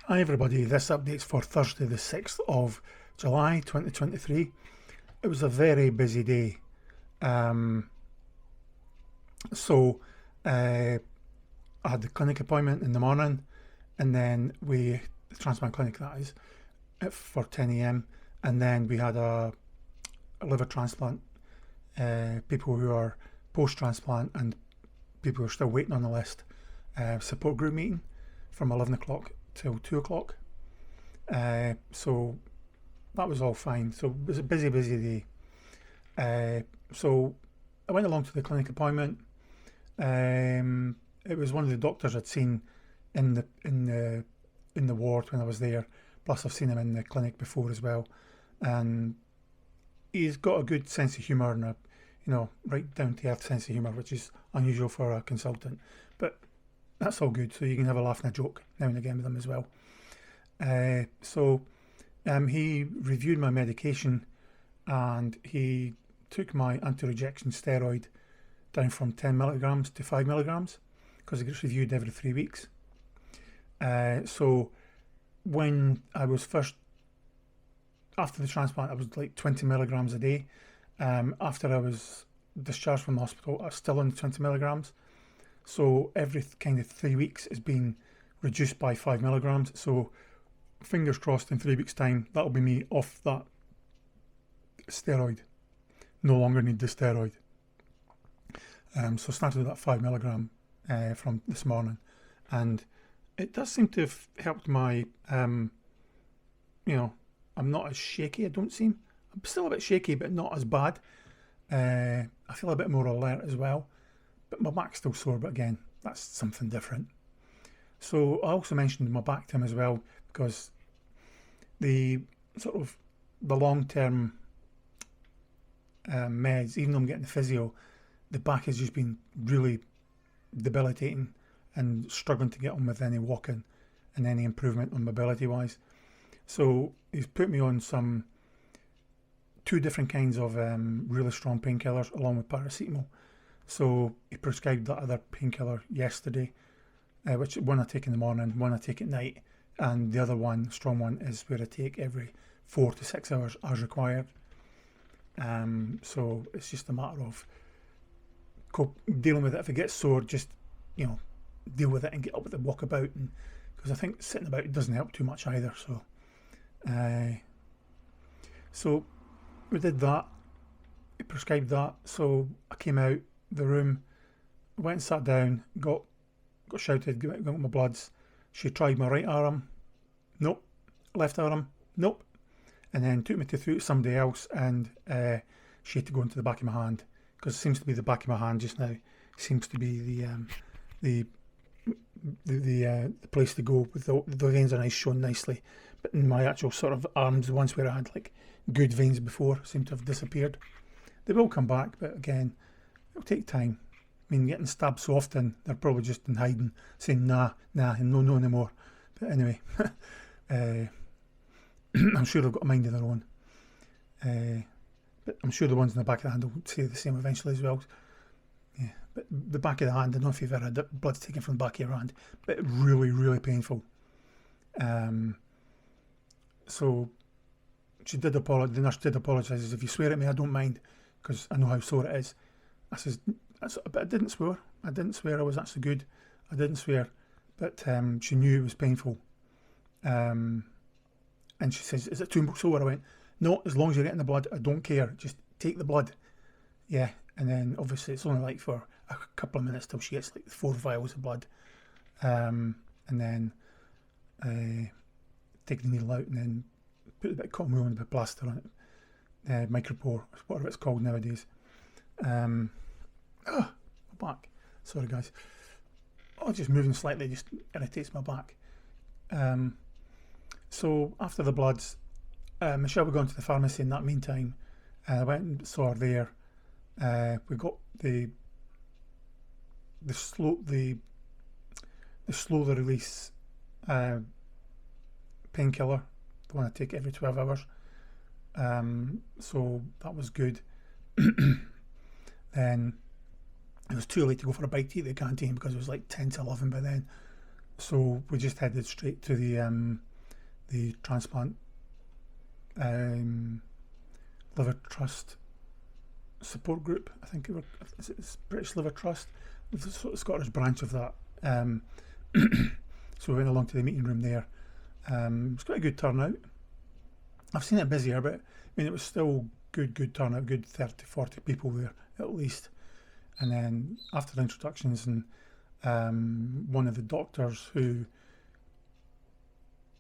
Hi everybody, this update's for Thursday the 6th of July 2023. It was a very busy day. Um, so I had the clinic appointment in the morning, and then the transplant clinic that is, for 10 a.m. And then we had a liver transplant, people who are post-transplant and people who are still waiting on the list, support group meeting from 11 o'clock till 2 o'clock. So that was all fine. So it was a busy day. So I went along to the clinic appointment. It was one of the doctors I'd seen in the ward when I was there. Plus I've seen him in the clinic before as well, and he's got a good sense of humour and a right down to earth sense of humour, which is unusual for a consultant. But that's all good. So you can have a laugh and a joke now and again with him as well. He reviewed my medication, and he took my anti-rejection steroid down from 10 milligrams to 5 milligrams because it gets reviewed every 3 weeks. So when I was first, after the transplant, I was like 20 milligrams a day. After I was discharged from the hospital, I was still on 20 milligrams. So every kind of 3 weeks is being reduced by 5 milligrams. So fingers crossed in 3 weeks' time, that'll be me off that steroid. No longer need the steroid. So I started with that 5 milligram from this morning, and it does seem to have helped my, I'm not as shaky, I don't seem. I'm still a bit shaky, but not as bad. I feel a bit more alert as well, but my back's still sore, but again, that's something different. So I also mentioned my back to him as well, because the long-term meds, even though I'm getting the physio, the back has just been really debilitating and struggling to get on with any walking and any improvement on mobility wise. So he's put me on two different kinds of really strong painkillers along with paracetamol. So he prescribed that other painkiller yesterday, which one I take in the morning, one I take at night, and the other one, strong one, is where I take every 4 to 6 hours as required. So it's just a matter of dealing with it. If it gets sore, just deal with it and get up with it, walk about, and because I think sitting about it doesn't help too much either. So we did that. He prescribed that. So I came out the room, went and sat down, got shouted, got my bloods. She tried my right arm, nope. Left arm, nope. And then took me to somebody else, and she had to go into the back of my hand, because it seems to be the back of my hand just now seems to be the place to go, with the veins are nice, shown nicely. But in my actual sort of arms, the ones where I had like good veins before, seem to have disappeared. They will come back, but again, it'll take time. I mean, getting stabbed so often, they're probably just in hiding, saying nah, and no anymore. But anyway, I'm sure they've got a mind of their own. But I'm sure the ones in the back of the hand will say the same eventually as well. Yeah, but the back of the hand, I don't know if you've ever had blood taken from the back of your hand, but really, really painful. So she did apologise. The nurse did apologise. If you swear at me, I don't mind, because I know how sore it is. I says, but I didn't swear. I was actually good. I didn't swear, but she knew it was painful. And she says, "Is it too sore?" I went, "No, as long as you're getting the blood, I don't care. Just take the blood." Yeah, and then obviously it's only like for a couple of minutes till she gets like 4 vials of blood, and then take the needle out and then put a bit of cotton wool and a bit of plaster on it, micropore, whatever it's called nowadays. My back. Sorry guys. Just moving slightly just irritates my back. So after the bloods, Michelle would go into the pharmacy in that meantime. I went and saw her there. We got the slow the release painkiller, the one I take every 12 hours. So that was good. Then it was too late to go for a bite to eat at the canteen because it was like 10 to 11 by then. So we just headed straight to the transplant liver trust support group. I think it's British Liver Trust, the sort of Scottish branch of that. So we went along to the meeting room there. It's quite a good turnout. I've seen it busier, but I mean, it was still good turnout, good 30, 40 people there at least. And then after the introductions, and one of the doctors who,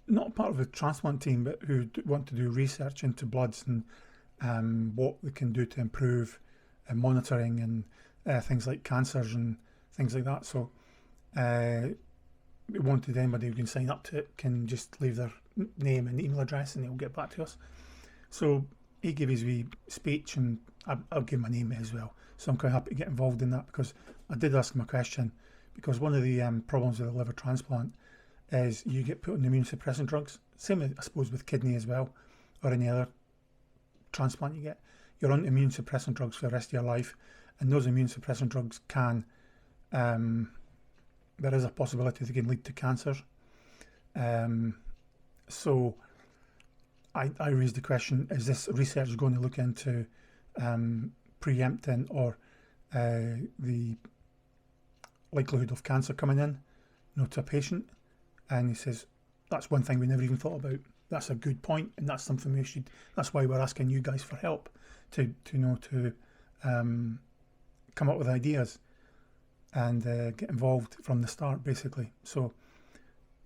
not part of the transplant team, but who want to do research into bloods and what they can do to improve monitoring and things like cancers and things like that. So we wanted anybody who can sign up to it can just leave their name and email address and they'll get back to us. So he gave his wee speech, and I'll give my name as well. So I'm quite happy to get involved in that, because I did ask him a question, because one of the problems with a liver transplant is you get put on immunosuppressant drugs. Same, I suppose, with kidney as well, or any other transplant you get. You're on immunosuppressant drugs for the rest of your life, and those immunosuppressant drugs can, there is a possibility they can lead to cancer. So I raised the question, is this research going to look into preempting or the likelihood of cancer coming in, to a patient? And he says, that's one thing we never even thought about. That's a good point, and that's something we should, that's why we're asking you guys for help to come up with ideas and get involved from the start, basically. So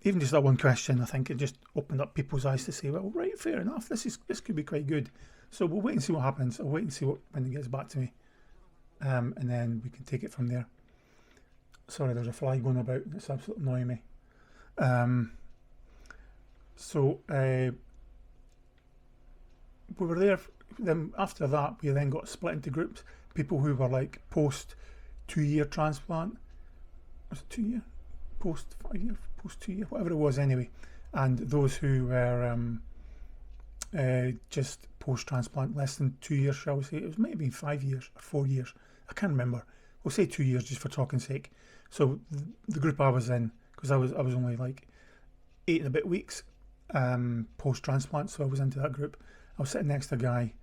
even just that one question, I think it just opened up people's eyes to say, well, right, fair enough, this could be quite good. So we'll wait and see what happens. I'll wait and see when it gets back to me, and then we can take it from there. Sorry, there's a fly going about. It's absolutely annoying me. So we were there. Then after that, we then got split into groups. People who were like post 2-year transplant. Was it 2 year? Post 5 year? Post 2 year? Whatever it was, anyway. And those who were just post transplant, less than 2 years, shall we say? It was maybe 5 years or 4 years. I can't remember. We'll say 2 years just for talking sake. So the group I was in, because I was only like 8 and a bit weeks post transplant, so I was into that group. I was sitting next to a guy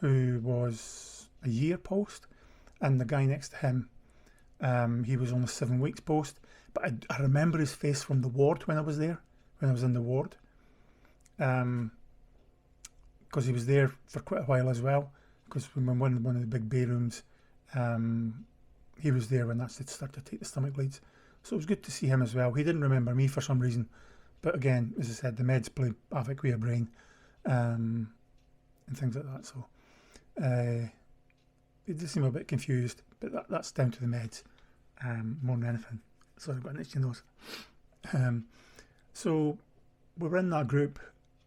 who was a year post, and the guy next to him, he was only 7 weeks post. But I remember his face from the ward when I was there, when I was in the ward, because he was there for quite a while as well. Because when one of the big bay rooms, he was there when that started to take the stomach bleeds. So it was good to see him as well. He didn't remember me for some reason, but again, as I said, the meds play havoc with your brain, and things like that. So he did seem a bit confused, but that's down to the meds more than anything. So I've got an itchy nose. So we were in that group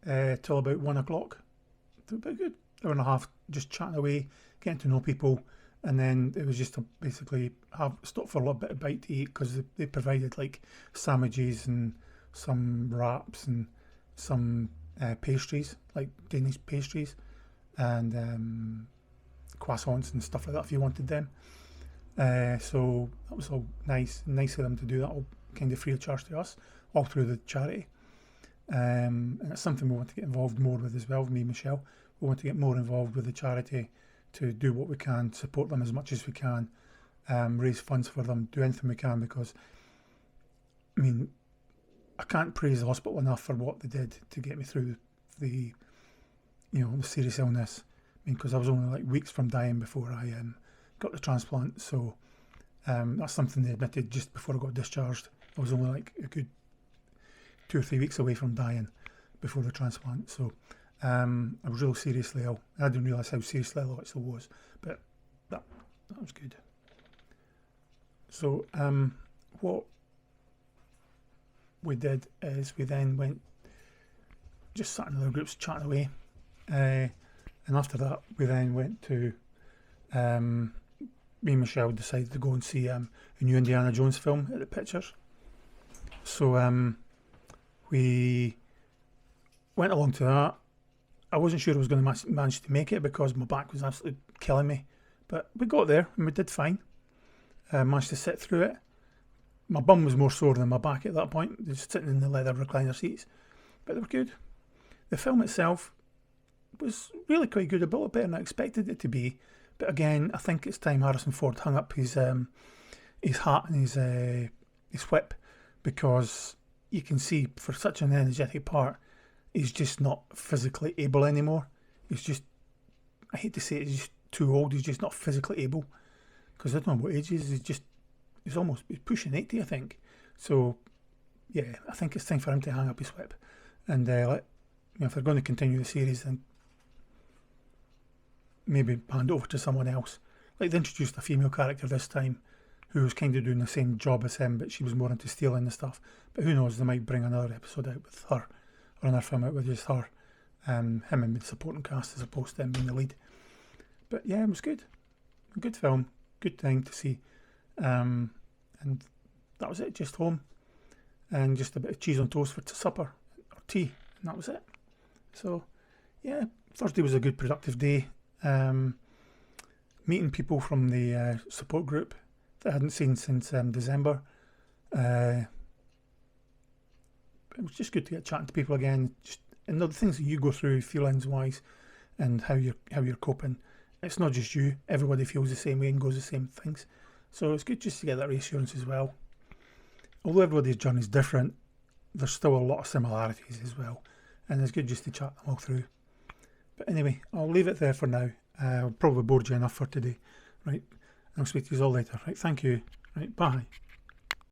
till about 1 o'clock. About a good hour and a half, just chatting away, getting to know people. And then it was just to basically stop for a little bit of bite to eat, because they provided like sandwiches and some wraps and some pastries, like Danish pastries, and croissants and stuff like that if you wanted them. So that was all nice of them to do that, all kind of free of charge to us, all through the charity. And it's something we want to get involved more with as well, me and Michelle. We want to get more involved with the charity to do what we can, support them as much as we can, raise funds for them, do anything we can, because I mean, I can't praise the hospital enough for what they did to get me through the serious illness. I mean, because I was only like weeks from dying before I got the transplant. So that's something they admitted just before I got discharged. I was only like a good 2 or 3 weeks away from dying before the transplant. So I was real seriously ill. I didn't realise how seriously ill I still was, but that was good. So what we did is we then went, just sat in other groups chatting away, and after that we then went to, me and Michelle decided to go and see a new Indiana Jones film at the Pictures. So we went along to that. I wasn't sure I was going to manage to make it because my back was absolutely killing me, but we got there and we did fine. Managed to sit through it. my bum was more sore than my back at that point, just sitting in the leather recliner seats. But they were good. The film itself was really quite good, a bit better than I expected it to be. But again, I think it's time Harrison Ford hung up his hat and his whip, because you can see for such an energetic part, he's just not physically able anymore. He's just, I hate to say it, he's just too old. He's just not physically able. Because I don't know what age he is. He's pushing 80, I think. So, yeah, I think it's time for him to hang up his whip. And if they're going to continue the series, then maybe hand it over to someone else. Like, they introduced a female character this time who was kind of doing the same job as him, but she was more into stealing and stuff. But who knows, they might bring another episode out with her, or another film out with just her, him in the supporting cast as opposed to him being the lead. But yeah, it was good. A good film, good thing to see. And that was it, just home. And just a bit of cheese on toast for supper, or tea, and that was it. So, yeah, Thursday was a good productive day. Meeting people from the support group that I hadn't seen since December. It was just good to get chatting to people again, and the things that you go through feelings wise, and how you're coping. It's not just you, everybody feels the same way and goes the same things. So it's good just to get that reassurance as well. Although everybody's journey is different, there's still a lot of similarities as well, and it's good just to chat them all through. But anyway, I'll leave it there for now. I'll probably bored you enough for today. Right, I'll speak to you all later. Right, thank you. Right, bye.